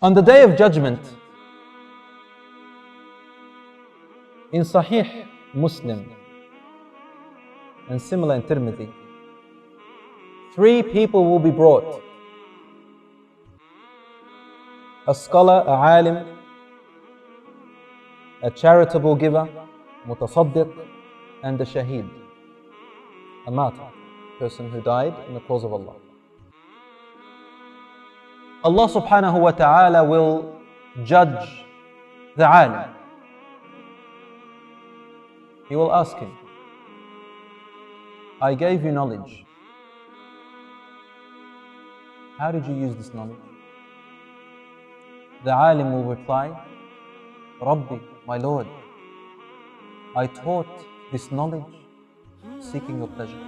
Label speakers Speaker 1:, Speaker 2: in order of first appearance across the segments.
Speaker 1: On the Day of Judgment, in Sahih Muslim and similar in Tirmidhi, 3 people will be brought: a scholar, a alim, a charitable giver, mutasaddiq, and a shaheed, a martyr, person who died in the cause of Allah. Allah subhanahu wa ta'ala will judge the alim. He will ask him, I gave you knowledge. How did you use this knowledge? The alim will reply, Rabbi, my Lord, I taught this knowledge seeking your pleasure.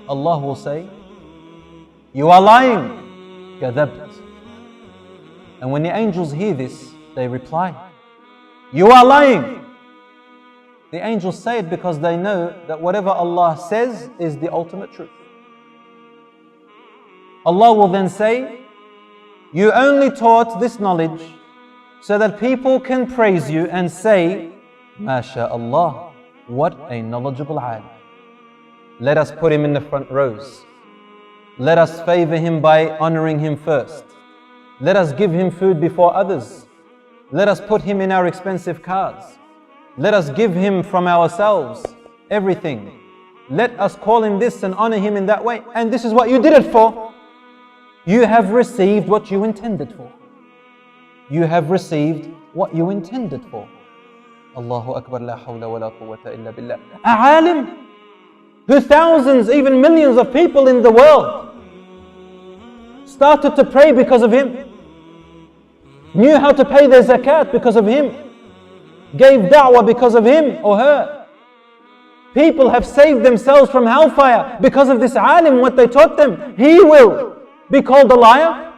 Speaker 1: Allah will say, you are lying, kadhabt. And when the angels hear this, they reply, you are lying. The angels say it because they know that whatever Allah says is the ultimate truth. Allah will then say, you only taught this knowledge so that people can praise you and say, MashaAllah, what a knowledgeable alim. Let us put him in the front rows. Let us favor him by honoring him first. Let us give him food before others. Let us put him in our expensive cars. Let us give him from ourselves everything. Let us call him this and honor him in that way. And this is what you did it for. You have received what you intended for. You have received what you intended for. Allahu Akbar, la hawla wa la quwwata illa billah. A alim who thousands, even millions of people in the world started to pray because of him, knew how to pay their zakat because of him, gave da'wah because of him or her. People have saved themselves from hellfire because of this alim, what they taught them. He will be called a liar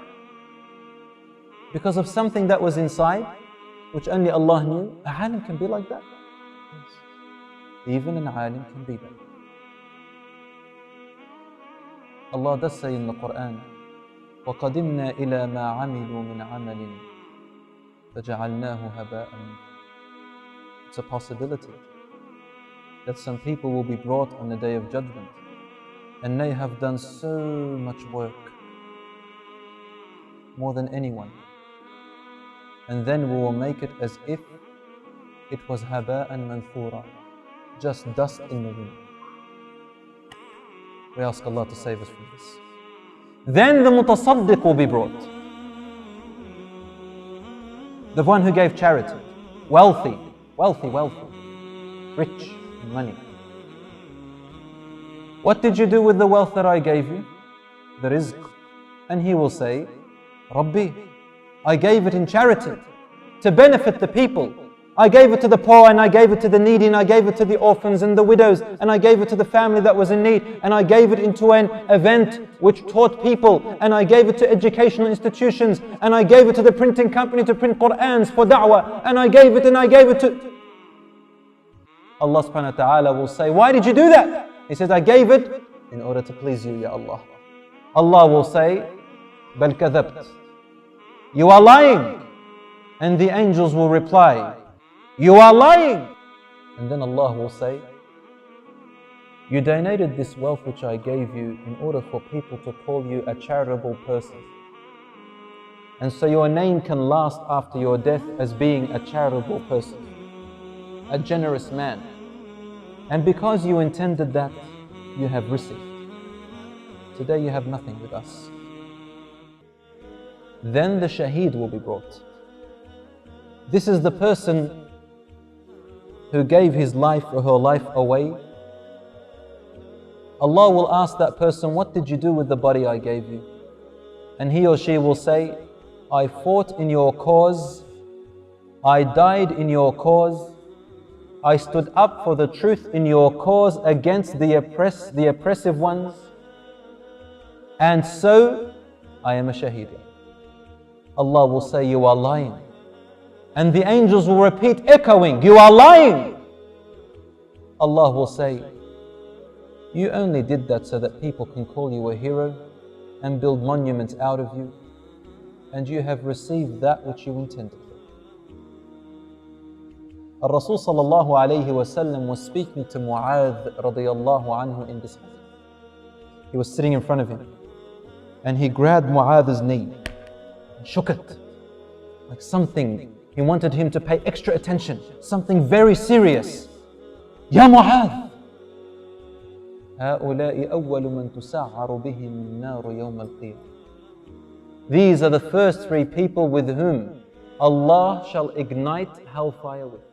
Speaker 1: because of something that was inside, which only Allah knew. A alim can be like that. Yes. Even an alim can be that. Allah does say in the Quran, وَقَدِمْنَا إِلَى مَا عَمِلُوا مِنْ عَمَلٍ فَجَعَلْنَاهُ هَبَاءً. It's a possibility that some people will be brought on the Day of Judgment and they have done so much work, more than anyone, and then we will make it as if it was haba'an manthura, just dust in the wind. We ask Allah to save us from this. Then the mutasaddiq will be brought, the one who gave charity, wealthy, rich in money. What did you do with the wealth that I gave you? The rizq. And he will say, Rabbi, I gave it in charity to benefit the people. I gave it to the poor, and I gave it to the needy, and I gave it to the orphans and the widows, and I gave it to the family that was in need, and I gave it into an event which taught people, and I gave it to educational institutions, and I gave it to the printing company to print Qur'ans for da'wah, and I gave it to... Allah subhanahu wa ta'ala will say, why did you do that? He says, I gave it in order to please you, Ya Allah. Allah will say, bal kadhabt. You are lying. And the angels will reply, you are lying. And then Allah will say, you donated this wealth which I gave you in order for people to call you a charitable person. And so your name can last after your death as being a charitable person, a generous man. And because you intended that, you have received. Today you have nothing with us. Then the shaheed will be brought. This is the person who gave his life or her life away. Allah will ask that person, what did you do with the body I gave you? And he or she will say, I fought in your cause, I died in your cause, I stood up for the truth in your cause against the oppressive ones, and so I am a shaheed. Allah will say, you are lying. And the angels will repeat, echoing, you are lying. Allah will say, you only did that so that people can call you a hero and build monuments out of you, and you have received that which you intended. Rasul sallallahu alayhi wasallam was speaking to Mu'adh radiyallahu anhu in this hadith. He was sitting in front of him, and he grabbed Mu'adh's knee and shook it like something. He wanted him to pay extra attention, something very serious. Ya Mu'adh, هؤلاء أول من تسعر بهم النار يوم القيامة. These are the first three people with whom Allah shall ignite hellfire with.